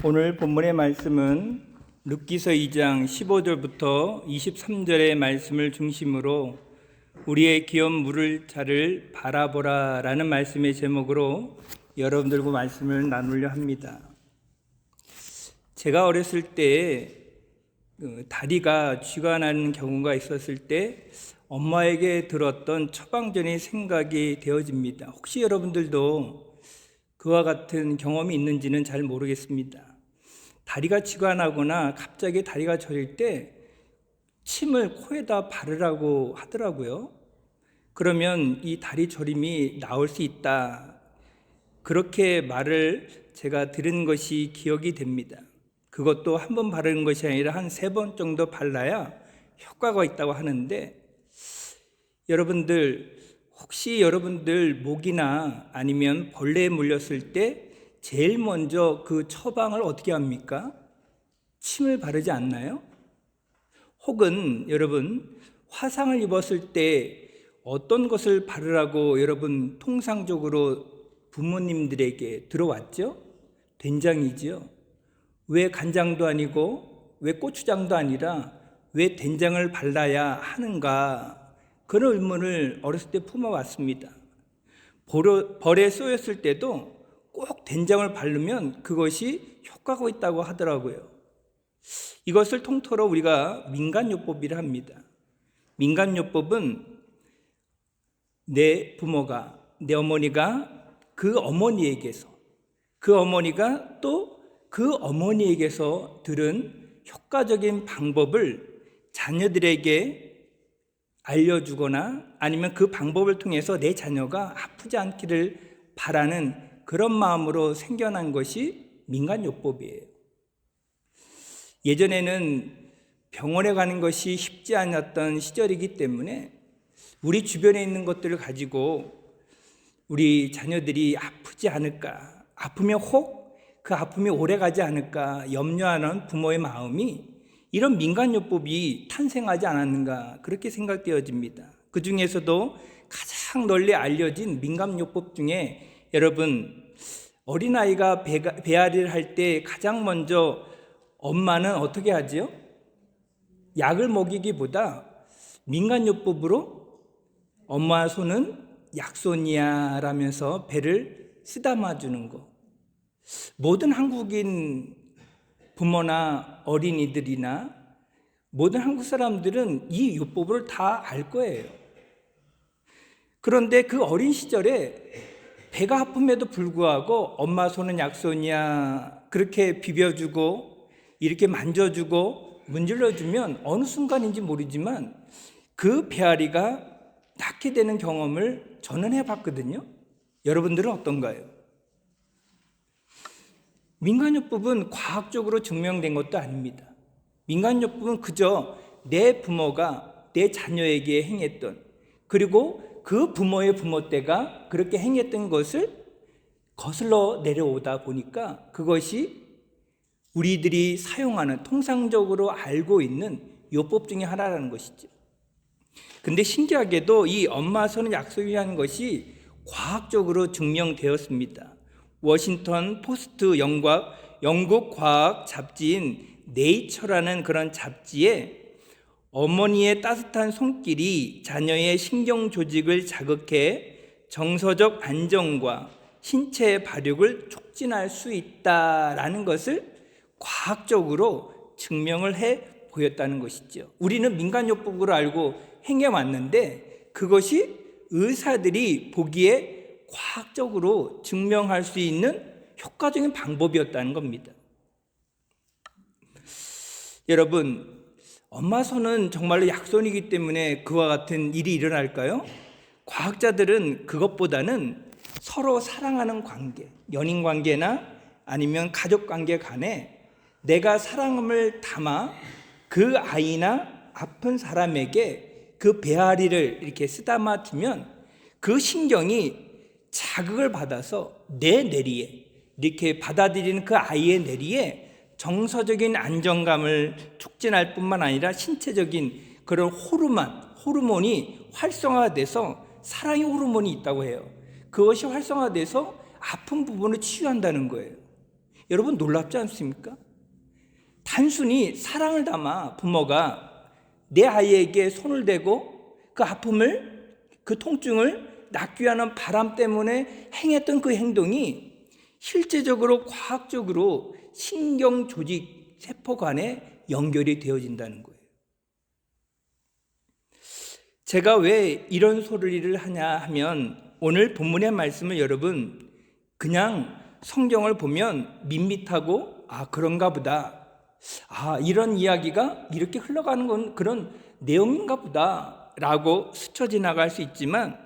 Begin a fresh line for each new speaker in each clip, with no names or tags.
오늘 본문의 말씀은 룻기서 2장 15절부터 23절의 말씀을 중심으로 우리의 기업 물을 자를 바라보라 라는 말씀의 제목으로 여러분들과 말씀을 나누려 합니다. 제가 어렸을 때 다리가 쥐가 나는 경우가 있었을 때 엄마에게 들었던 처방전이 생각이 되어집니다. 혹시 여러분들도 그와 같은 경험이 있는지는 잘 모르겠습니다. 다리가 쥐가 나거나 갑자기 다리가 저릴 때 침을 코에다 바르라고 하더라고요. 그러면 이 다리 저림이 나올 수 있다. 그렇게 말을 제가 들은 것이 기억이 됩니다. 그것도 한 번 바르는 것이 아니라 한 3번 정도 발라야 효과가 있다고 하는데, 여러분들 혹시 여러분들 목이나 아니면 벌레에 물렸을 때 제일 먼저 그 처방을 어떻게 합니까? 침을 바르지 않나요? 혹은 여러분 화상을 입었을 때 어떤 것을 바르라고 여러분 통상적으로 부모님들에게 들어왔죠? 된장이지요. 왜 간장도 아니고 왜 고추장도 아니라 왜 된장을 발라야 하는가? 그런 의문을 어렸을 때 품어왔습니다. 벌에 쏘였을 때도 꼭 된장을 바르면 그것이 효과가 있다고 하더라고요. 이것을 통틀어 우리가 민간요법이라 합니다. 민간요법은 내 부모가, 내 어머니가 그 어머니에게서, 그 어머니가 또 그 어머니에게서 들은 효과적인 방법을 자녀들에게 알려주거나 아니면 그 방법을 통해서 내 자녀가 아프지 않기를 바라는 그런 마음으로 생겨난 것이 민간요법이에요. 예전에는 병원에 가는 것이 쉽지 않았던 시절이기 때문에 우리 주변에 있는 것들을 가지고 우리 자녀들이 아프지 않을까, 아프면 혹 그 아픔이 오래 가지 않을까 염려하는 부모의 마음이 이런 민간요법이 탄생하지 않았는가 그렇게 생각되어집니다. 그 중에서도 가장 널리 알려진 민간요법 중에 여러분 어린아이가 배앓이를 할 때 가장 먼저 엄마는 어떻게 하지요? 약을 먹이기보다 민간요법으로 엄마 손은 약손이야 라면서 배를 쓰다마 주는 거. 모든 한국인 부모나 어린이들이나 모든 한국 사람들은 이 요법을 다 알 거예요. 그런데 그 어린 시절에 배가 아픔에도 불구하고 엄마 손은 약손이야 그렇게 비벼주고 이렇게 만져주고 문질러주면 어느 순간인지 모르지만 그 배앓이가 낫게 되는 경험을 저는 해봤거든요. 여러분들은 어떤가요? 민간요법은 과학적으로 증명된 것도 아닙니다. 민간요법은 그저 내 부모가 내 자녀에게 행했던, 그리고 그 부모의 부모 때가 그렇게 행했던 것을 거슬러 내려오다 보니까 그것이 우리들이 사용하는 통상적으로 알고 있는 요법 중에 하나라는 것이죠. 근데 신기하게도 이 엄마 손은 약속이라는 것이 과학적으로 증명되었습니다. 워싱턴 포스트 영국 과학 잡지인 네이처라는 그런 잡지에 어머니의 따뜻한 손길이 자녀의 신경 조직을 자극해 정서적 안정과 신체 발육을 촉진할 수 있다라는 것을 과학적으로 증명을 해 보였다는 것이죠. 우리는 민간요법으로 알고 행해왔는데 그것이 의사들이 보기에 과학적으로 증명할 수 있는 효과적인 방법이었다는 겁니다. 여러분, 엄마 손은 정말로 약손이기 때문에 그와 같은 일이 일어날까요? 과학자들은 그것보다는 서로 사랑하는 관계, 연인 관계나 아니면 가족 관계 간에 내가 사랑함을 담아 그 아이나 아픈 사람에게 그 배앓이를 이렇게 쓰다마 주면 그 신경이 자극을 받아서 내 뇌리에 이렇게 받아들이는 그 아이의 뇌리에 정서적인 안정감을 촉진할 뿐만 아니라 신체적인 그런 호르몬이 활성화돼서 사랑의 호르몬이 있다고 해요. 그것이 활성화돼서 아픈 부분을 치유한다는 거예요. 여러분 놀랍지 않습니까? 단순히 사랑을 담아 부모가 내 아이에게 손을 대고 그 아픔을, 그 통증을 낫기 위한 바람 때문에 행했던 그 행동이 실제적으로 과학적으로 신경 조직 세포 간에 연결이 되어진다는 거예요. 제가 왜 이런 소리를 하냐 하면 오늘 본문의 말씀을 여러분 그냥 성경을 보면 밋밋하고 그런가 보다, 이런 이야기가 이렇게 흘러가는 건 그런 내용인가 보다 라고 스쳐 지나갈 수 있지만,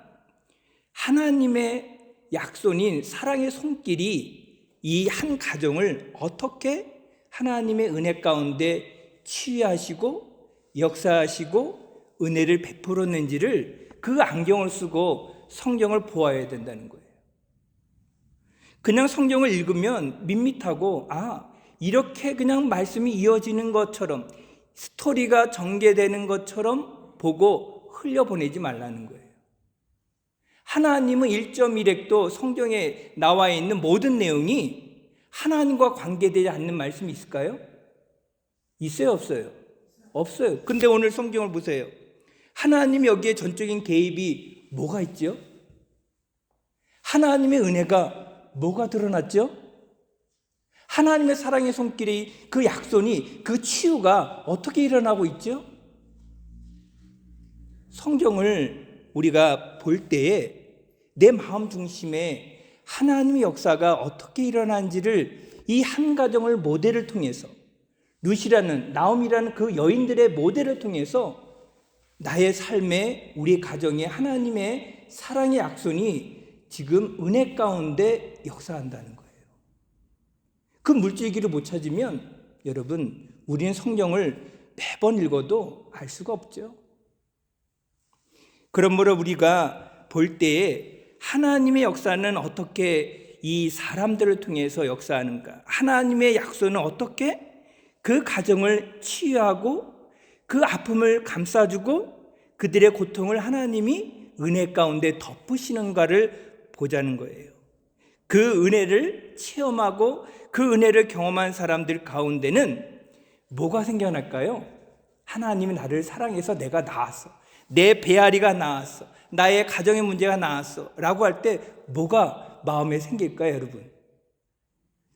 하나님의 약손인 사랑의 손길이 이 한 가정을 어떻게 하나님의 은혜 가운데 치유하시고 역사하시고 은혜를 베풀었는지를 그 안경을 쓰고 성경을 보아야 된다는 거예요. 그냥 성경을 읽으면 밋밋하고 이렇게 그냥 말씀이 이어지는 것처럼, 스토리가 전개되는 것처럼 보고 흘려보내지 말라는 거예요. 하나님은 1.1핵도 성경에 나와 있는 모든 내용이 하나님과 관계되지 않는 말씀이 있을까요? 있어요, 없어요? 없어요. 근데 오늘 성경을 보세요. 하나님 여기에 전적인 개입이 뭐가 있죠? 하나님의 은혜가 뭐가 드러났죠? 하나님의 사랑의 손길이, 그 약손이, 그 치유가 어떻게 일어나고 있죠? 성경을 우리가 볼 때에 내 마음 중심에 하나님의 역사가 어떻게 일어난지를 이 한 가정을 모델을 통해서, 룻이라는, 나옴이라는 그 여인들의 모델을 통해서 나의 삶에, 우리 가정에 하나님의 사랑의 약손이 지금 은혜 가운데 역사한다는 거예요. 그 물줄기를 못 찾으면 여러분, 우리는 성경을 매번 읽어도 알 수가 없죠. 그러므로 우리가 볼 때에 하나님의 역사는 어떻게 이 사람들을 통해서 역사하는가, 하나님의 약속은 어떻게 그 가정을 치유하고 그 아픔을 감싸주고 그들의 고통을 하나님이 은혜 가운데 덮으시는가를 보자는 거예요. 그 은혜를 체험하고 그 은혜를 경험한 사람들 가운데는 뭐가 생겨날까요? 하나님이 나를 사랑해서 내가 나았어, 내 배앓이가 나았어, 나의 가정의 문제가 나았어 라고 할 때 뭐가 마음에 생길까요, 여러분?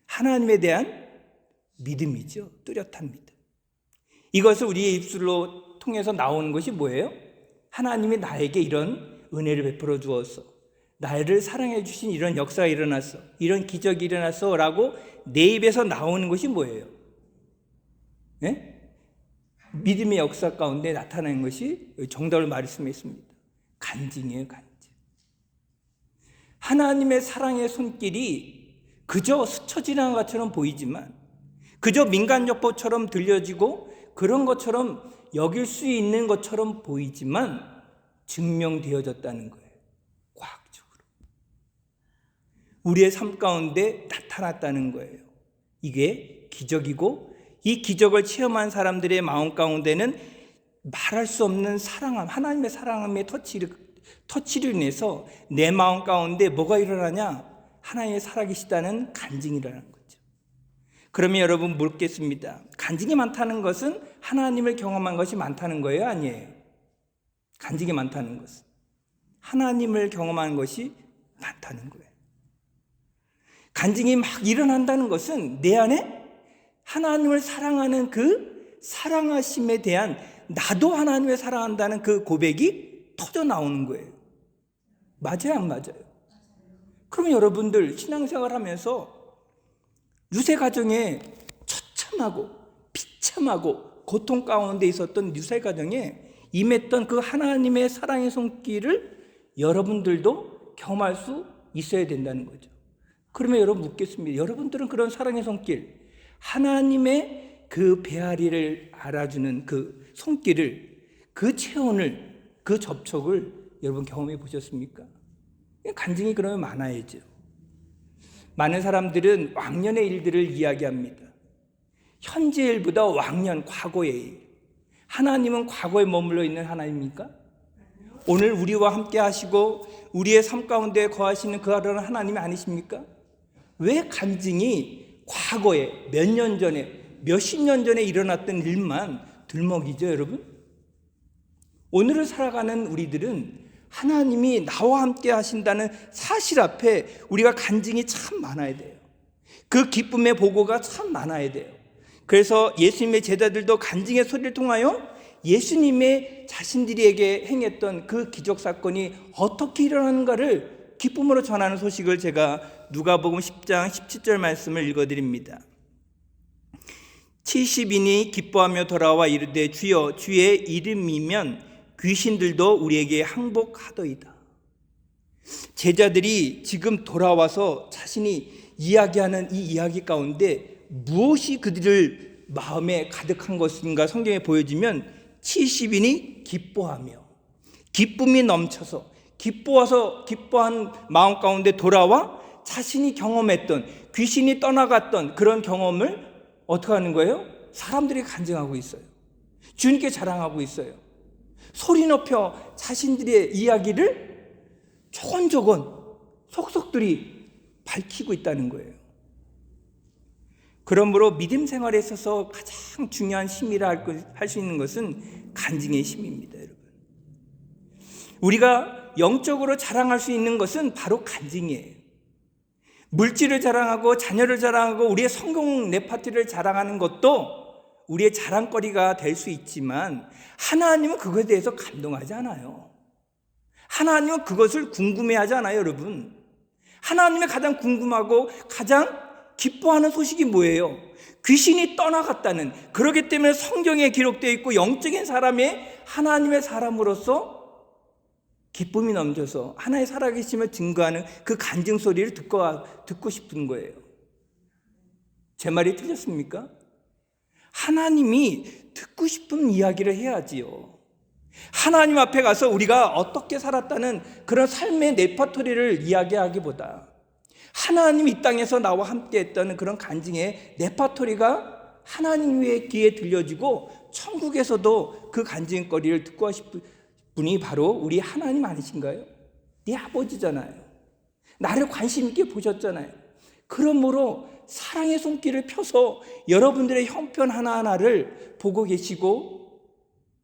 하나님에 대한 믿음이죠. 뚜렷한 믿음. 이것을 우리의 입술로 통해서 나오는 것이 뭐예요? 하나님이 나에게 이런 은혜를 베풀어 주었어, 나를 사랑해 주신 이런 역사가 일어났어, 이런 기적이 일어났어 라고 내 입에서 나오는 것이 뭐예요? 네? 믿음의 역사 가운데 나타나는 것이 정답을 말씀했습니다. 간증이에요, 간증. 하나님의 사랑의 손길이 그저 스쳐 지나간 것처럼 보이지만, 그저 민간요법처럼 들려지고 그런 것처럼 여길 수 있는 것처럼 보이지만 증명되어졌다는 거예요. 과학적으로 우리의 삶 가운데 나타났다는 거예요. 이게 기적이고, 이 기적을 체험한 사람들의 마음 가운데는 말할 수 없는 사랑함, 하나님의 사랑함의 터치를 인해서 내 마음 가운데 뭐가 일어나냐? 하나님의 살아계시다는 간증이 일어나는 거죠. 그러면 여러분 묻겠습니다. 간증이 많다는 것은 하나님을 경험한 것이 많다는 거예요? 아니에요? 간증이 많다는 것은 하나님을 경험하는 것이 많다는 거예요. 간증이 막 일어난다는 것은 내 안에 하나님을 사랑하는 그 사랑하심에 대한, 나도 하나님을 사랑한다는 그 고백이 터져 나오는 거예요. 맞아요, 안 맞아요? 그러면 여러분들 신앙생활 하면서 룻의 가정에 처참하고 비참하고 고통 가운데 있었던 룻의 가정에 임했던 그 하나님의 사랑의 손길을 여러분들도 경험할 수 있어야 된다는 거죠. 그러면 여러분 묻겠습니다. 여러분들은 그런 사랑의 손길, 하나님의 그 배앓이를 알아주는 그 손길을, 그 체온을, 그 접촉을 여러분 경험해 보셨습니까? 간증이 그러면 많아야죠. 많은 사람들은 왕년의 일들을 이야기합니다. 현재 일보다 왕년, 과거의 일. 하나님은 과거에 머물러 있는 하나님입니까? 오늘 우리와 함께 하시고 우리의 삶 가운데 거하시는 그 하나님이 아니십니까? 왜 간증이 과거에 몇 년 전에 몇십 년 전에 일어났던 일만 들먹이죠, 여러분? 오늘을 살아가는 우리들은 하나님이 나와 함께 하신다는 사실 앞에 우리가 간증이 참 많아야 돼요. 그 기쁨의 보고가 참 많아야 돼요. 그래서 예수님의 제자들도 간증의 소리를 통하여 예수님의 자신들에게 행했던 그 기적 사건이 어떻게 일어나는가를 기쁨으로 전하는 소식을 제가 누가복음 10장 17절 말씀을 읽어드립니다. 70인이 기뻐하며 돌아와 이르되 주여 주의 이름이면 귀신들도 우리에게 항복하더이다. 제자들이 지금 돌아와서 자신이 이야기하는 이 이야기 가운데 무엇이 그들을 마음에 가득한 것인가 성경에 보여지면 70인이 기뻐하며 기쁨이 넘쳐서 기뻐한 마음 가운데 돌아와 자신이 경험했던 귀신이 떠나갔던 그런 경험을 어떻게 하는 거예요? 사람들이 간증하고 있어요. 주님께 자랑하고 있어요. 소리 높여 자신들의 이야기를 조곤조곤 속속들이 밝히고 있다는 거예요. 그러므로 믿음 생활에 있어서 가장 중요한 힘이라 할 수 있는 것은 간증의 힘입니다, 여러분. 우리가 영적으로 자랑할 수 있는 것은 바로 간증이에요. 물질을 자랑하고 자녀를 자랑하고 우리의 성공 레파토리를 자랑하는 것도 우리의 자랑거리가 될 수 있지만 하나님은 그것에 대해서 감동하지 않아요. 하나님은 그것을 궁금해하지 않아요, 여러분. 하나님의 가장 궁금하고 가장 기뻐하는 소식이 뭐예요? 귀신이 떠나갔다는, 그렇기 때문에 성경에 기록되어 있고 영적인 사람의 하나님의 사람으로서 기쁨이 넘쳐서 하나의 살아계심을 증거하는 그 간증 소리를 듣고 싶은 거예요. 제 말이 틀렸습니까? 하나님이 듣고 싶은 이야기를 해야지요. 하나님 앞에 가서 우리가 어떻게 살았다는 그런 삶의 레퍼토리를 이야기하기보다 하나님이 이 땅에서 나와 함께 했다는 그런 간증의 레퍼토리가 하나님 위에 귀에 들려지고 천국에서도 그 간증거리를 듣고 싶은 분이 바로 우리 하나님 아니신가요? 네 아버지잖아요. 나를 관심 있게 보셨잖아요. 그러므로 사랑의 손길을 펴서 여러분들의 형편 하나하나를 보고 계시고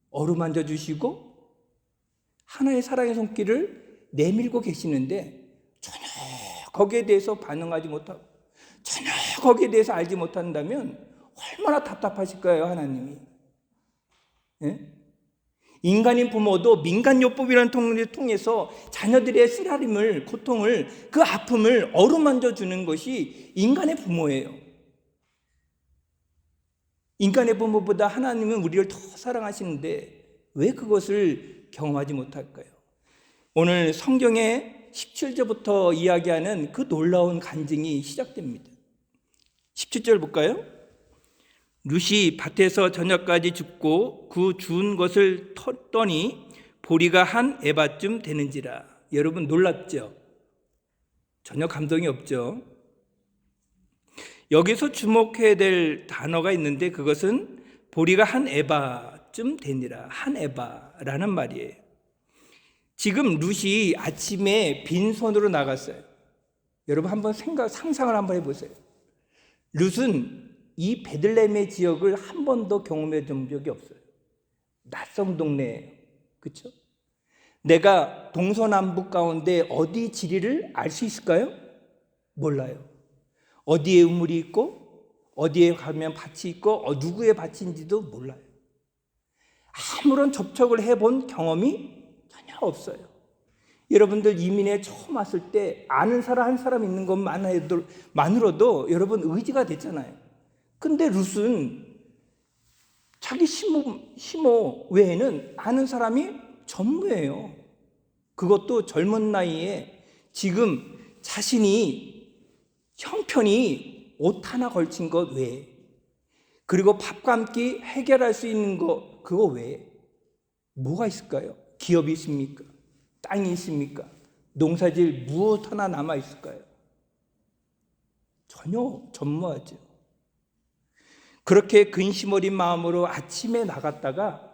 어루만져 주시고 하나의 사랑의 손길을 내밀고 계시는데 전혀 거기에 대해서 반응하지 못하고 전혀 거기에 대해서 알지 못한다면 얼마나 답답하실까요, 하나님이? 예? 인간인 부모도 민간요법이라는 통로를 통해서 자녀들의 쓰라림을, 고통을, 그 아픔을 어루만져 주는 것이 인간의 부모예요. 인간의 부모보다 하나님은 우리를 더 사랑하시는데 왜 그것을 경험하지 못할까요? 오늘 성경의 17절부터 이야기하는 그 놀라운 간증이 시작됩니다. 17절 볼까요? 룻이 밭에서 저녁까지 죽고 그 주운 것을 텄더니 보리가 한 에바쯤 되는지라. 여러분 놀랍죠? 전혀 감동이 없죠? 여기서 주목해야 될 단어가 있는데 그것은 보리가 한 에바쯤 되니라. 한 에바라는 말이에요. 지금 룻이 아침에 빈손으로 나갔어요. 여러분 한번 상상을 한번 해보세요. 룻은 이 베들레헴의 지역을 한 번도 경험해 본 적이 없어요. 낯선 동네예요. 그렇죠? 내가 동서남북 가운데 어디 지리를 알 수 있을까요? 몰라요. 어디에 우물이 있고 어디에 가면 밭이 있고 누구의 밭인지도 몰라요. 아무런 접촉을 해본 경험이 전혀 없어요. 여러분들 이민에 처음 왔을 때 아는 사람 한 사람 있는 것만으로도 여러분 의지가 됐잖아요. 근데 룻은 자기 시모 외에는 아는 사람이 전무예요. 그것도 젊은 나이에 지금 자신이 형편이 옷 하나 걸친 것 외에, 그리고 밥과 한 끼 해결할 수 있는 것 그거 외에 뭐가 있을까요? 기업이 있습니까? 땅이 있습니까? 농사질 무엇 하나 남아 있을까요? 전혀 전무하죠. 그렇게 근심 어린 마음으로 아침에 나갔다가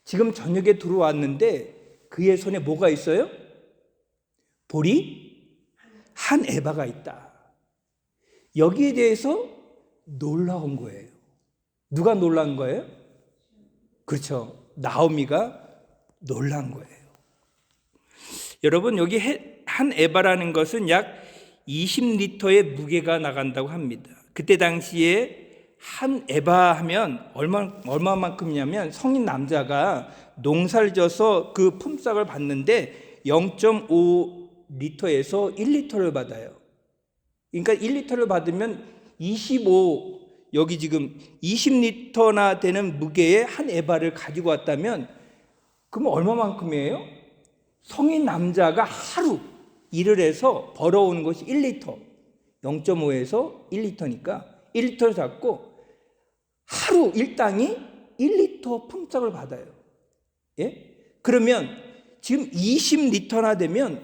지금 저녁에 들어왔는데 그의 손에 뭐가 있어요? 보리 한 에바가 있다. 여기에 대해서 놀라운 거예요. 누가 놀란 거예요? 그렇죠. 나오미가 놀란 거예요. 여러분, 여기 한 에바라는 것은 약 20리터의 무게가 나간다고 합니다. 그때 당시에 한 에바 하면 얼마만큼이냐면 성인 남자가 농사를 져서 그 품삯을 받는데 0.5리터에서 1리터를 받아요. 그러니까 1리터를 받으면 여기 지금 20리터나 되는 무게의 한 에바를 가지고 왔다면 그럼 얼마만큼이에요? 성인 남자가 하루 일을 해서 벌어오는 것이 1리터, 0.5에서 1리터니까 1리터를 잡고 하루 일당이 1리터 품삯을 받아요. 예? 그러면 지금 20리터나 되면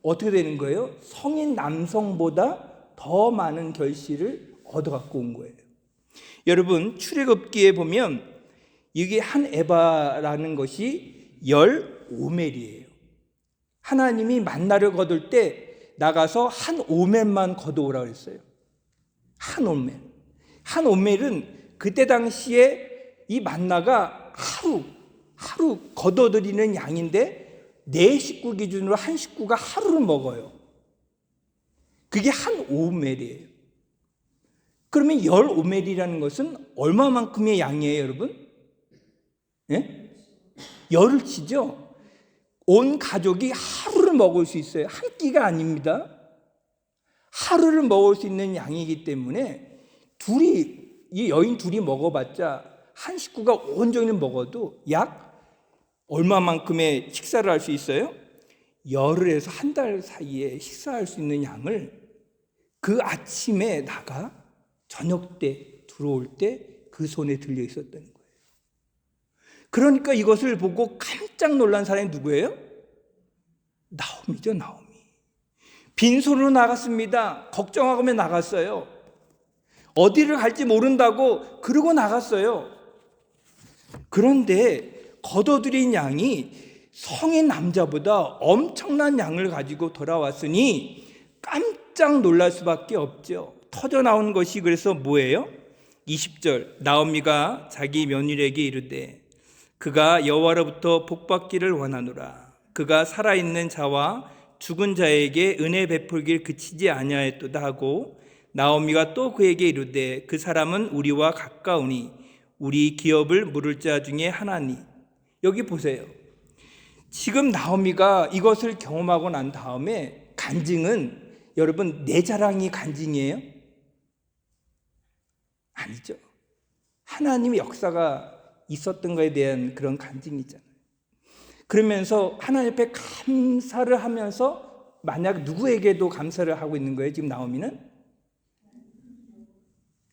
어떻게 되는 거예요? 성인 남성보다 더 많은 결실을 얻어 갖고 온 거예요. 여러분, 출애굽기에 보면 이게 한 에바라는 것이 15멜이에요. 하나님이 만나를 거둘 때 나가서 한 오멜만 거두오라고 했어요. 한 오멜. 한 오멜은 그때 당시에 이 만나가 하루 거둬들이는 양인데 네 식구 기준으로 한 식구가 하루를 먹어요. 그게 한 오멜이에요. 그러면 15멜이라는 것은 얼마만큼의 양이에요, 여러분? 예? 열을 치죠? 온 가족이 하루를 먹을 수 있어요. 한 끼가 아닙니다. 하루를 먹을 수 있는 양이기 때문에 이 여인 둘이 먹어봤자 한 식구가 온종일 먹어도 약 얼마만큼의 식사를 할 수 있어요? 열흘에서 한 달 사이에 식사할 수 있는 양을 그 아침에 나가 저녁 때 들어올 때 그 손에 들려 있었다는 거예요. 그러니까 이것을 보고 깜짝 놀란 사람이 누구예요? 나오미죠, 나오미. 빈손으로 나갔습니다. 걱정하고 나갔어요. 어디를 갈지 모른다고 그러고 나갔어요. 그런데 거둬들인 양이 성인 남자보다 엄청난 양을 가지고 돌아왔으니 깜짝 놀랄 수밖에 없죠. 터져나온 것이 그래서 뭐예요? 20절, 나오미가 자기 며느리에게 이르되 그가 여호와로부터 복받기를 원하노라. 그가 살아있는 자와 죽은 자에게 은혜 베풀길 그치지 아니하였도다 하고, 나오미가 또 그에게 이르되 그 사람은 우리와 가까우니 우리 기업을 물을 자 중에 하나니. 여기 보세요. 지금 나오미가 이것을 경험하고 난 다음에 간증은 여러분 내 자랑이 간증이에요? 아니죠. 하나님의 역사가 있었던 것에 대한 그런 간증이잖아요. 그러면서 하나님 앞에 감사를 하면서 만약 누구에게도 감사를 하고 있는 거예요. 지금 나오미는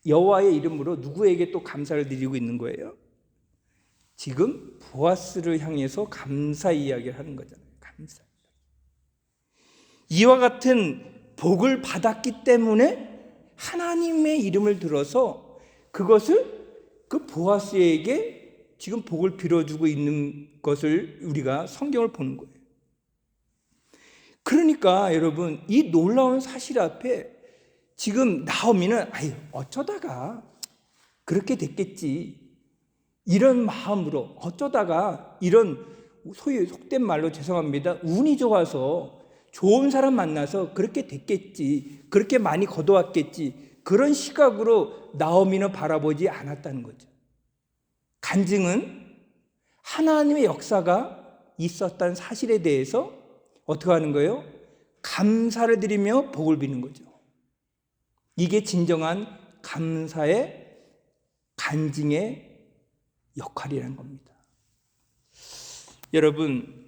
여호와의 이름으로 누구에게 또 감사를 드리고 있는 거예요. 지금 보아스를 향해서 감사 이야기를 하는 거잖아요. 감사. 이와 같은 복을 받았기 때문에 하나님의 이름을 들어서 그것을 그 보아스에게 지금 복을 빌어주고 있는 것을 우리가 성경을 보는 거예요. 그러니까 여러분, 이 놀라운 사실 앞에 지금 나오미는 어쩌다가 그렇게 됐겠지, 이런 마음으로, 어쩌다가 이런 소위 속된 말로 죄송합니다, 운이 좋아서 좋은 사람 만나서 그렇게 됐겠지, 그렇게 많이 거둬왔겠지, 그런 시각으로 나오미는 바라보지 않았다는 거죠. 간증은 하나님의 역사가 있었다는 사실에 대해서 어떻게 하는 거예요? 감사를 드리며 복을 비는 거죠. 이게 진정한 감사의 간증의 역할이라는 겁니다. 여러분,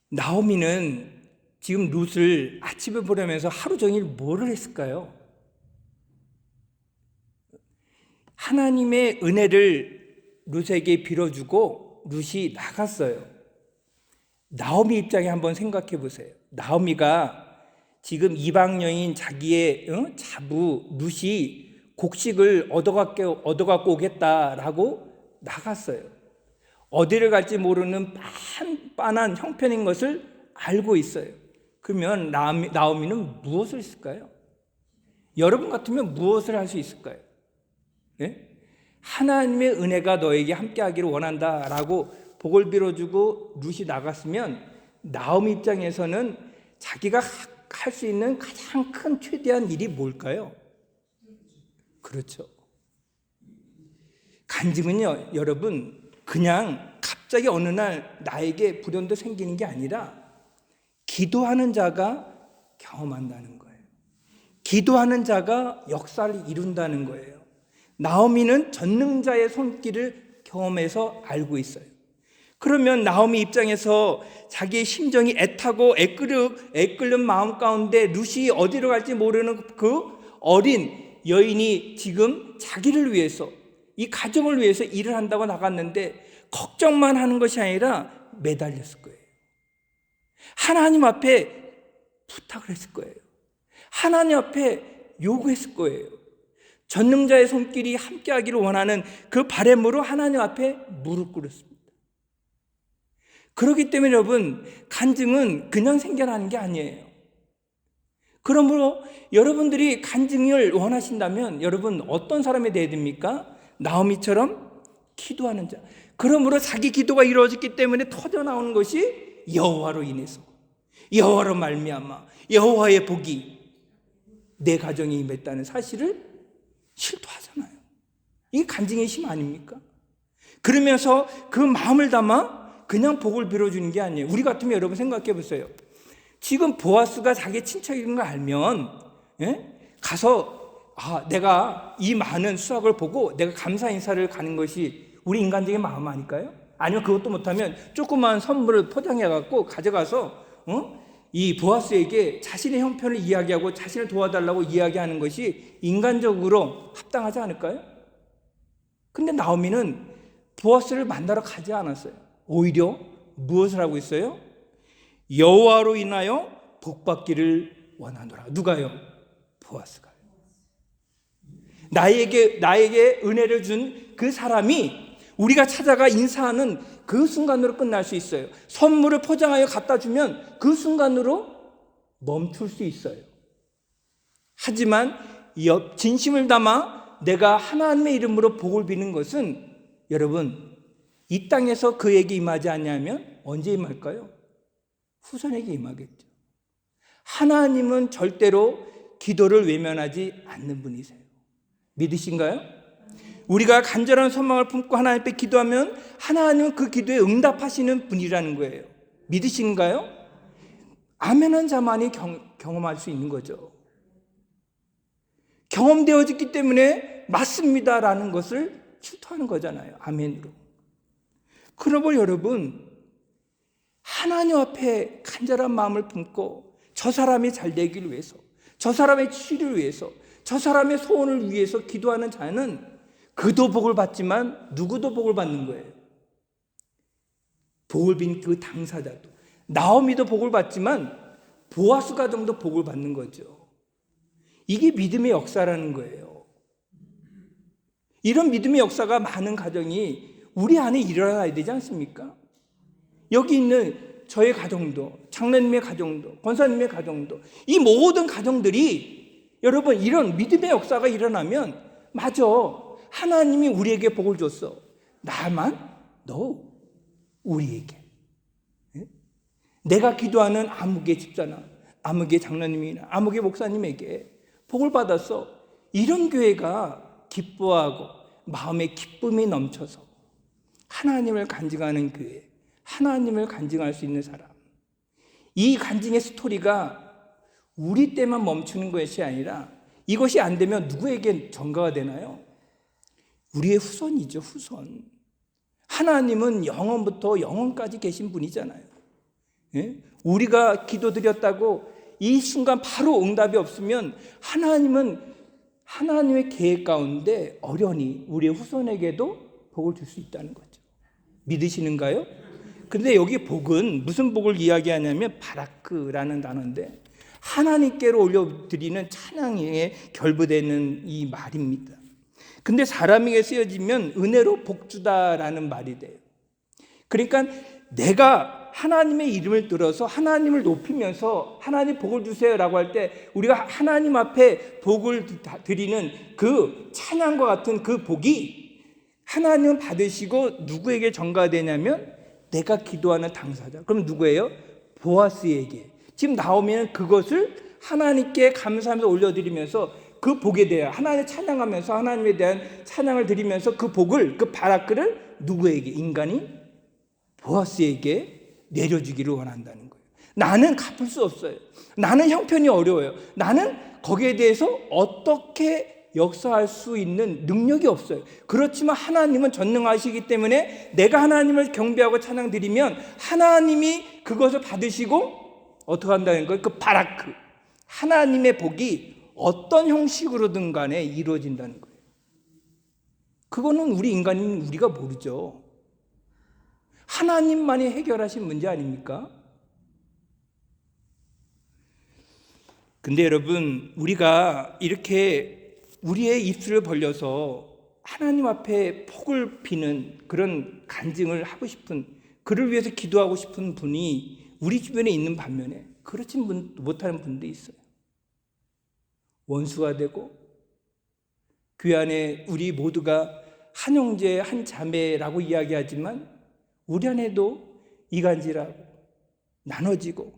나오미는 지금 룻을 아침에 보내면서 하루 종일 뭐를 했을까요? 하나님의 은혜를 룻에게 빌어주고 룻이 나갔어요. 나오미 입장에 한번 생각해 보세요. 나오미가 지금 이방 여인 자기의 자부 룻이 곡식을 얻어갖고 오겠다라고 나갔어요. 어디를 갈지 모르는 빤빤한 형편인 것을 알고 있어요. 그러면 나오미는 무엇을 했을까요? 여러분 같으면 무엇을 할 수 있을까요? 네? 하나님의 은혜가 너에게 함께하기를 원한다라고 복을 빌어주고 룻이 나갔으면 나오미 입장에서는 자기가 할 수 있는 가장 큰 최대한 일이 뭘까요? 그렇죠. 간증은요, 여러분, 그냥 갑자기 어느 날 나에게 불현도 생기는 게 아니라 기도하는 자가 경험한다는 거예요. 기도하는 자가 역사를 이룬다는 거예요. 나오미는 전능자의 손길을 경험해서 알고 있어요. 그러면 나오미 입장에서 자기의 심정이 애타고 애끓는 마음 가운데 룻이 어디로 갈지 모르는 그 어린 여인이 지금 자기를 위해서, 이 가정을 위해서 일을 한다고 나갔는데 걱정만 하는 것이 아니라 매달렸을 거예요. 하나님 앞에 부탁을 했을 거예요. 하나님 앞에 요구했을 거예요. 전능자의 손길이 함께하기를 원하는 그 바람으로 하나님 앞에 무릎 꿇었습니다. 그렇기 때문에 여러분, 간증은 그냥 생겨나는 게 아니에요. 그러므로 여러분들이 간증을 원하신다면 여러분 어떤 사람이 되어야 됩니까? 나오미처럼 기도하는 자. 그러므로 자기 기도가 이루어졌기 때문에 터져나오는 것이 여호와로 인해서, 여호와로 말미암아 여호와의 복이 내 가정에 임했다는 사실을 실토하잖아요. 이게 간증의 힘 아닙니까? 그러면서 그 마음을 담아 그냥 복을 빌어주는 게 아니에요. 우리 같으면 여러분 생각해 보세요. 지금 보아스가 자기 친척인 거 알면 가서 내가 이 많은 수확을 보고 내가 감사 인사를 가는 것이 우리 인간적인 마음 아닐까요? 아니면 그것도 못하면 조그만 선물을 포장해갖고 가져가서 이 보아스에게 자신의 형편을 이야기하고 자신을 도와달라고 이야기하는 것이 인간적으로 합당하지 않을까요? 근데 나오미는 보아스를 만나러 가지 않았어요. 오히려 무엇을 하고 있어요? 여호와로 인하여 복받기를 원하노라. 누가요? 보아스가요. 나에게 은혜를 준 그 사람이 우리가 찾아가 인사하는 그 순간으로 끝날 수 있어요. 선물을 포장하여 갖다 주면 그 순간으로 멈출 수 있어요. 하지만 진심을 담아 내가 하나님의 이름으로 복을 비는 것은 여러분 이 땅에서 그에게 임하지 않냐면 언제 임할까요? 후손에게 임하겠죠. 하나님은 절대로 기도를 외면하지 않는 분이세요. 믿으신가요? 우리가 간절한 소망을 품고 하나님 앞에 기도하면 하나님은 그 기도에 응답하시는 분이라는 거예요. 믿으신가요? 아멘한 자만이 경험할 수 있는 거죠. 경험되어졌기 때문에 맞습니다라는 것을 실토하는 거잖아요. 아멘으로. 그러므로 여러분, 하나님 앞에 간절한 마음을 품고 저 사람이 잘 되기를 위해서, 저 사람의 치유를 위해서, 저 사람의 소원을 위해서 기도하는 자는 그도 복을 받지만 누구도 복을 받는 거예요. 복을 빈 그 당사자도. 나오미도 복을 받지만 보아스 가정도 복을 받는 거죠. 이게 믿음의 역사라는 거예요. 이런 믿음의 역사가 많은 가정이 우리 안에 일어나야 되지 않습니까? 여기 있는 저의 가정도, 장로님의 가정도, 권사님의 가정도, 이 모든 가정들이 여러분 이런 믿음의 역사가 일어나면 맞아, 하나님이 우리에게 복을 줬어. 나만? 너 우리에게. 내가 기도하는 아무개 집사나 아무개 장로님이나 아무개 목사님에게 복을 받았어. 이런 교회가 기뻐하고 마음에 기쁨이 넘쳐서 하나님을 간증하는 교회, 하나님을 간증할 수 있는 사람. 이 간증의 스토리가 우리 때만 멈추는 것이 아니라 이것이 안 되면 누구에게 전가가 되나요? 우리의 후손이죠, 후손. 하나님은 영원부터 영원까지 계신 분이잖아요. 우리가 기도드렸다고 이 순간 바로 응답이 없으면 하나님은 하나님의 계획 가운데 어련히 우리의 후손에게도 복을 줄 수 있다는 거죠. 믿으시는가요? 근데 여기 복은 무슨 복을 이야기하냐면 바라크라는 단어인데 하나님께로 올려드리는 찬양에 결부되는 이 말입니다. 근데 사람에게 쓰여지면 은혜로 복주다라는 말이 돼요. 그러니까 내가 하나님의 이름을 들어서 하나님을 높이면서 하나님 복을 주세요라고 할 때 우리가 하나님 앞에 복을 드리는 그 찬양과 같은 그 복이 하나님은 받으시고 누구에게 전가되냐면 내가 기도하는 당사자. 그럼 누구예요? 보아스에게. 지금 나오면 그것을 하나님께 감사하면서 올려드리면서 그 복에 대해 하나님을 찬양하면서 하나님에 대한 찬양을 드리면서 그 복을, 그 바라크를 누구에게? 인간이 보아스에게 내려주기를 원한다는 거예요. 나는 갚을 수 없어요. 나는 형편이 어려워요. 나는 거기에 대해서 어떻게 역사할 수 있는 능력이 없어요. 그렇지만 하나님은 전능하시기 때문에 내가 하나님을 경배하고 찬양드리면 하나님이 그것을 받으시고 어떻게 한다는 거예요? 그 바라크, 하나님의 복이 어떤 형식으로든 간에 이루어진다는 거예요. 그거는 우리 인간인 우리가 모르죠. 하나님만이 해결하신 문제 아닙니까? 근데 여러분, 우리가 이렇게 우리의 입술을 벌려서 하나님 앞에 복을 비는 그런 간증을 하고 싶은, 그를 위해서 기도하고 싶은 분이 우리 주변에 있는 반면에 그렇지 못하는 분도 있어요. 원수가 되고 교회 안에 우리 모두가 한 형제 한 자매라고 이야기하지만 우리 안에도 이간질하고 나눠지고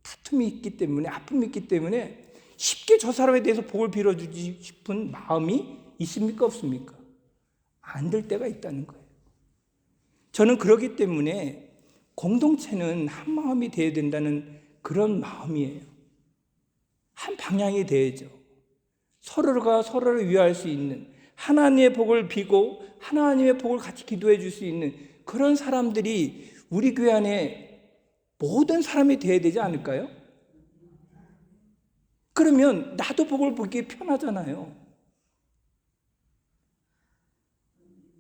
다툼이 있기 때문에, 아픔이 있기 때문에 쉽게 저 사람에 대해서 복을 빌어주고 싶은 마음이 있습니까? 없습니까? 안 될 때가 있다는 거예요. 저는 그렇기 때문에 공동체는 한 마음이 되어야 된다는 그런 마음이에요. 한 방향이 되어야죠. 서로가 서로를 위할 수 있는, 하나님의 복을 비고 하나님의 복을 같이 기도해 줄 수 있는 그런 사람들이 우리 교회 안에 모든 사람이 되어야 되지 않을까요? 그러면 나도 복을 보기 편하잖아요.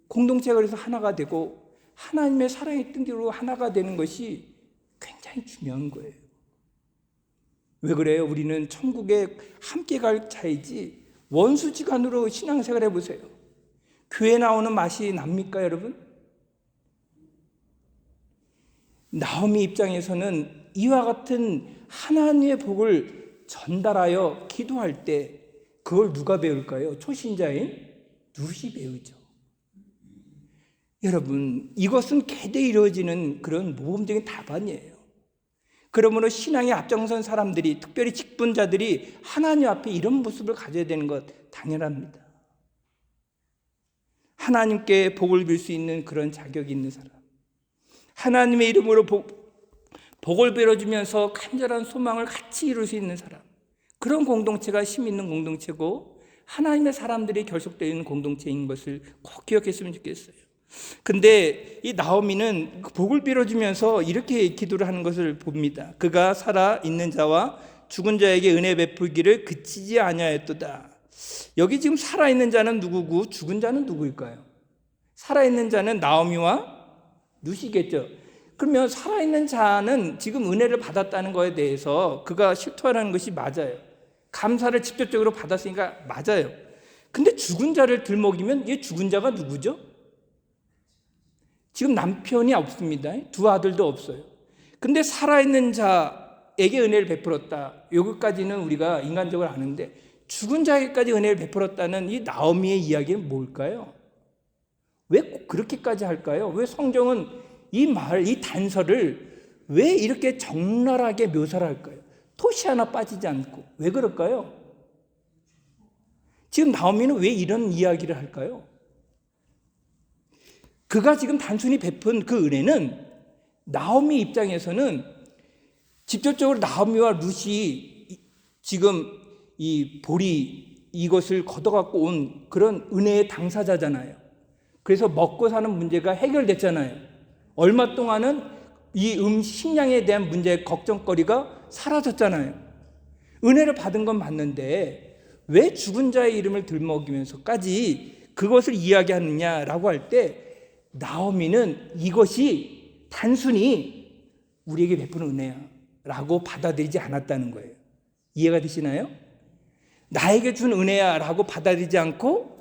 공동체가 그래서 하나가 되고 하나님의 사랑의 끈기로 하나가 되는 것이 굉장히 중요한 거예요. 왜 그래요? 우리는 천국에 함께 갈 차이지 원수지간으로 신앙생활 해보세요. 교회 나오는 맛이 납니까, 여러분? 나오미 입장에서는 이와 같은 하나님의 복을 전달하여 기도할 때 그걸 누가 배울까요? 초신자인 룻이 배우죠. 여러분, 이것은 개대 이루어지는 그런 모범적인 답안이에요. 그러므로 신앙에 앞장선 사람들이, 특별히 직분자들이 하나님 앞에 이런 모습을 가져야 되는 것 당연합니다. 하나님께 복을 빌 수 있는 그런 자격이 있는 사람, 하나님의 이름으로 복을 빌어주면서 간절한 소망을 같이 이룰 수 있는 사람, 그런 공동체가 힘 있는 공동체고 하나님의 사람들이 결속되어 있는 공동체인 것을 꼭 기억했으면 좋겠어요. 근데 이 나오미는 복을 빌어주면서 이렇게 기도를 하는 것을 봅니다. 그가 살아있는 자와 죽은 자에게 은혜 베풀기를 그치지 아니하였도다. 여기 지금 살아있는 자는 누구고 죽은 자는 누구일까요? 살아있는 자는 나오미와 룻이겠죠. 그러면 살아있는 자는 지금 은혜를 받았다는 것에 대해서 그가 실토하는 것이 맞아요. 감사를 직접적으로 받았으니까 맞아요. 근데 죽은 자를 들먹이면 이 죽은 자가 누구죠? 지금 남편이 없습니다. 두 아들도 없어요. 근데 살아있는 자에게 은혜를 베풀었다. 여기까지는 우리가 인간적으로 아는데 죽은 자에게까지 은혜를 베풀었다는 이 나오미의 이야기는 뭘까요? 왜 꼭 그렇게까지 할까요? 왜 성경은 이 말, 이 단서를 왜 이렇게 적나라하게 묘사를 할까요? 토시 하나 빠지지 않고. 왜 그럴까요? 지금 나오미는 왜 이런 이야기를 할까요? 그가 지금 단순히 베푼 그 은혜는 나오미 입장에서는 직접적으로 나오미와 룻이 지금 이 보리 이것을 걷어갖고 온 그런 은혜의 당사자잖아요. 그래서 먹고 사는 문제가 해결됐잖아요. 얼마 동안은 이 식량에 대한 문제의 걱정거리가 사라졌잖아요. 은혜를 받은 건 맞는데 왜 죽은 자의 이름을 들먹이면서까지 그것을 이야기하느냐라고 할 때 나오미는 이것이 단순히 우리에게 베푸는 은혜야라고 받아들이지 않았다는 거예요. 이해가 되시나요? 나에게 준 은혜야라고 받아들이지 않고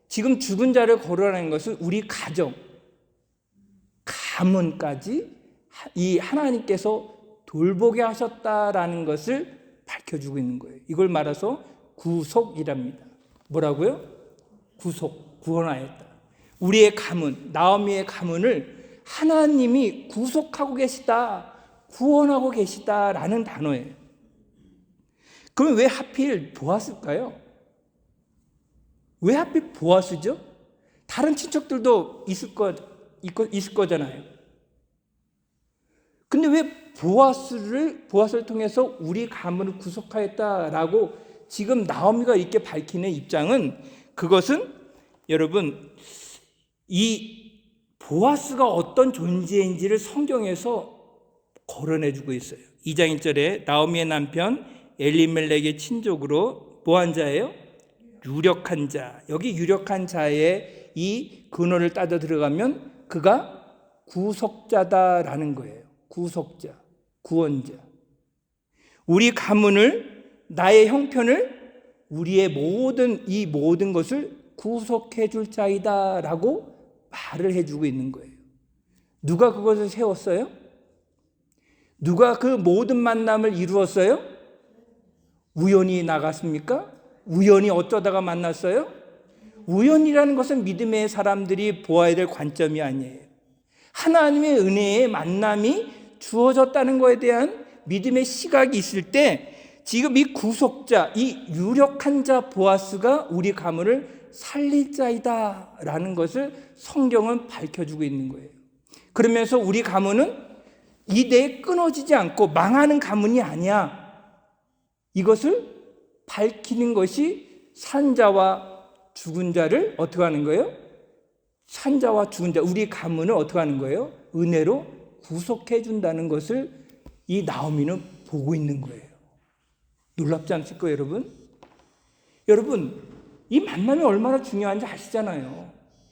지금 죽은 자를 거론하는 것은 우리 가정, 가문까지 이 하나님께서 돌보게 하셨다라는 것을 밝혀주고 있는 거예요. 이걸 말해서 구속이랍니다. 뭐라고요? 구속, 구원하였다. 우리의 가문, 나오미의 가문을 하나님이 구속하고 계시다, 구원하고 계시다라는 단어예요. 그럼 왜 하필 보아스일까요? 왜 하필 보아스죠? 다른 친척들도 있을 거잖아요. 근데 왜 보아스를 통해서 우리 가문을 구속하였다라고 지금 나오미가 이렇게 밝히는 입장은, 그것은 여러분, 이 보아스가 어떤 존재인지를 성경에서 거론해주고 있어요. 2장 1절에 나오미의 남편 엘리멜렉의 친족으로 뭐한 자예요? 유력한 자. 여기 유력한 자의 이 근원을 따져 들어가면 그가 구속자다라는 거예요. 구속자, 구원자. 우리 가문을, 나의 형편을, 우리의 모든 것을 구속해 줄 자이다라고 말을 해주고 있는 거예요. 누가 그것을 세웠어요? 누가 그 모든 만남을 이루었어요? 우연히 나갔습니까? 우연히 어쩌다가 만났어요? 우연이라는 것은 믿음의 사람들이 보아야 될 관점이 아니에요. 하나님의 은혜의 만남이 주어졌다는 것에 대한 믿음의 시각이 있을 때, 지금 이 구속자, 이 유력한 자 보아스가 우리 가문을 살릴 자이다 라는 것을 성경은 밝혀주고 있는 거예요. 그러면서 우리 가문은 이대에 끊어지지 않고 망하는 가문이 아니야, 이것을 밝히는 것이 산자와 죽은 자를 어떻게 하는 거예요? 산자와 죽은 자, 우리 가문을 어떻게 하는 거예요? 은혜로 구속해 준다는 것을 이 나오미는 보고 있는 거예요. 놀랍지 않습니까, 여러분? 여러분, 이 만남이 얼마나 중요한지 아시잖아요.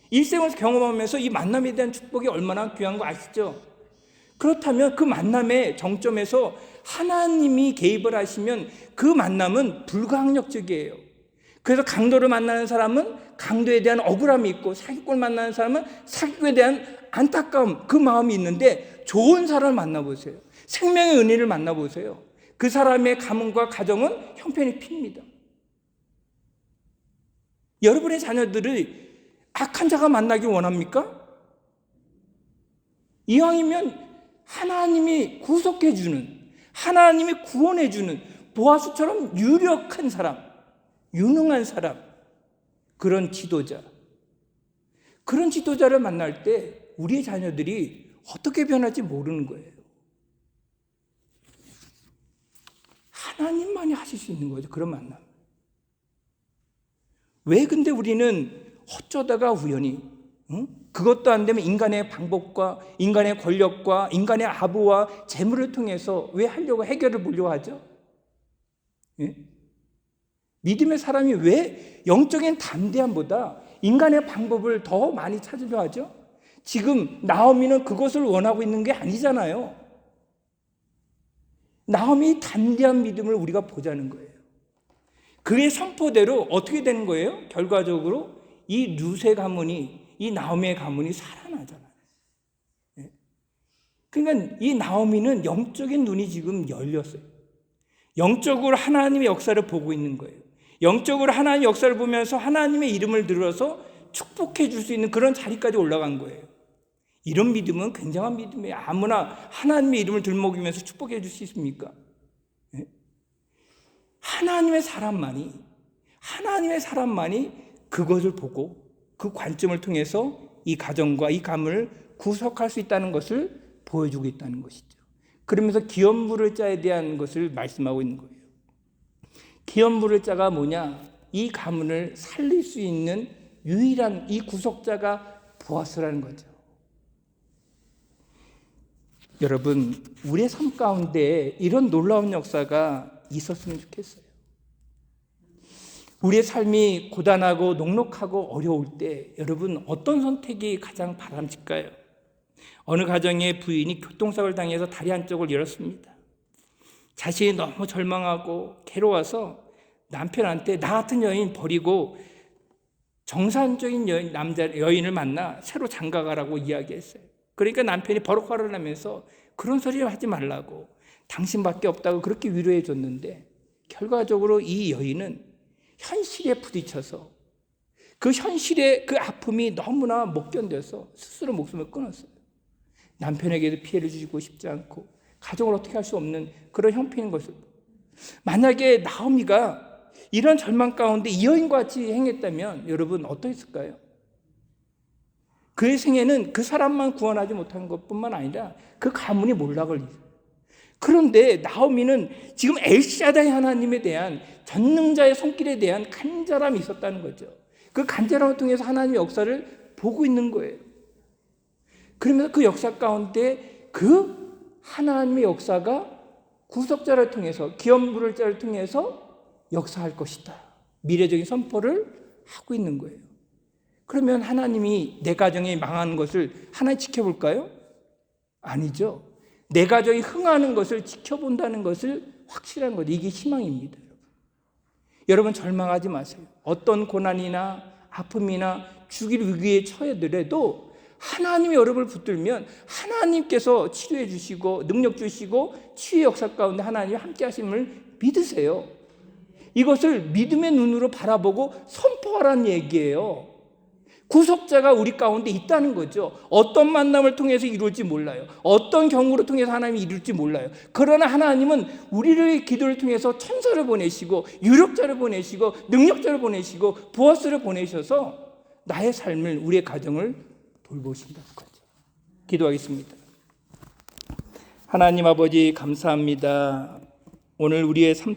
일생을 경험하면서 이 만남에 대한 축복이 얼마나 귀한 거 아시죠? 그렇다면 그 만남의 정점에서 하나님이 개입을 하시면 그 만남은 불가항력적이에요. 그래서 강도를 만나는 사람은 강도에 대한 억울함이 있고, 사기꾼을 만나는 사람은 사기꾼에 대한 안타까움, 그 마음이 있는데, 좋은 사람을 만나보세요. 생명의 은혜를 만나보세요. 그 사람의 가문과 가정은 형편이 핍니다. 여러분의 자녀들을 악한 자가 만나기 원합니까? 이왕이면 하나님이 구속해주는, 하나님이 구원해주는 보아스처럼 유력한 사람, 유능한 사람, 그런 지도자를 만날 때 우리의 자녀들이 어떻게 변할지 모르는 거예요. 하나님만이 하실 수 있는 거죠, 그런 만남. 왜 근데 우리는 어쩌다가 우연히, 그것도 안 되면 인간의 방법과 인간의 권력과 인간의 아부와 재물을 통해서 왜 해결을 보려고 하죠? 예? 믿음의 사람이 왜 영적인 담대함보다 인간의 방법을 더 많이 찾으려 하죠? 지금 나오미는 그것을 원하고 있는 게 아니잖아요. 나오미의 담대한 믿음을 우리가 보자는 거예요. 그의 선포대로 어떻게 되는 거예요? 결과적으로 이 룻의 가문이, 이 나오미의 가문이 살아나잖아요. 그러니까 이 나오미는 영적인 눈이 지금 열렸어요. 영적으로 하나님의 역사를 보고 있는 거예요. 영적으로 하나님의 역사를 보면서 하나님의 이름을 들어서 축복해 줄 수 있는 그런 자리까지 올라간 거예요. 이런 믿음은 굉장한 믿음이에요. 아무나 하나님의 이름을 들먹이면서 축복해 줄 수 있습니까? 하나님의 사람만이 그것을 보고 그 관점을 통해서 이 가정과 이 가문을 구속할 수 있다는 것을 보여주고 있다는 것이죠. 그러면서 기업물을 자에 대한 것을 말씀하고 있는 거예요. 기업물을 자가 뭐냐? 이 가문을 살릴 수 있는 유일한 이 구속자가 보아스라는 거죠. 여러분, 우리의 삶 가운데 이런 놀라운 역사가 있었으면 좋겠어요. 우리의 삶이 고단하고 녹록하고 어려울 때 여러분 어떤 선택이 가장 바람직할까요? 어느 가정의 부인이 교통사고를 당해서 다리 한쪽을 잃었습니다. 자신이 너무 절망하고 괴로워서 남편한테 나 같은 여인 버리고 정상적인 여인을 만나 새로 장가가라고 이야기했어요. 그러니까 남편이 버럭 화를 내면서 그런 소리 하지 말라고, 당신밖에 없다고 그렇게 위로해 줬는데, 결과적으로 이 여인은 현실에 부딪혀서 그 현실의 그 아픔이 너무나 못 견뎌서 스스로 목숨을 끊었어요. 남편에게도 피해를 주고 싶지 않고 가정을 어떻게 할 수 없는 그런 형편인 것을. 만약에 나오미가 이런 절망 가운데 이 여인과 같이 행했다면 여러분 어떠했을까요? 그의 생애는 그 사람만 구원하지 못한 것뿐만 아니라 그 가문이 몰락을 이루어요. 그런데 나오미는 지금 엘샤다이 하나님에 대한, 전능자의 손길에 대한 간절함이 있었다는 거죠. 그 간절함을 통해서 하나님의 역사를 보고 있는 거예요. 그러면서 그 역사 가운데 그 하나님의 역사가 구속자를 통해서, 기업 부를 자를 통해서 역사할 것이다, 미래적인 선포를 하고 있는 거예요. 그러면 하나님이 내 가정이 망하는 것을 하나님 지켜볼까요? 아니죠. 내 가정이 흥하는 것을 지켜본다는 것을 확실한 거죠. 이게 희망입니다. 여러분 절망하지 마세요. 어떤 고난이나 아픔이나 죽일 위기에 처해더라도 하나님이 여러분을 붙들면 하나님께서 치료해 주시고 능력 주시고 치유의 역사 가운데 하나님이 함께 하심을 믿으세요. 이것을 믿음의 눈으로 바라보고 선포하라는 얘기예요. 구속자가 우리 가운데 있다는 거죠. 어떤 만남을 통해서 이룰지 몰라요. 어떤 경우를 통해서 하나님이 이룰지 몰라요. 그러나 하나님은 우리의 기도를 통해서 천사를 보내시고 유력자를 보내시고 능력자를 보내시고 보아스를 보내셔서 나의 삶을, 우리의 가정을 돌보신다는 거죠. 기도하겠습니다. 하나님 아버지 감사합니다. 오늘 우리의 삶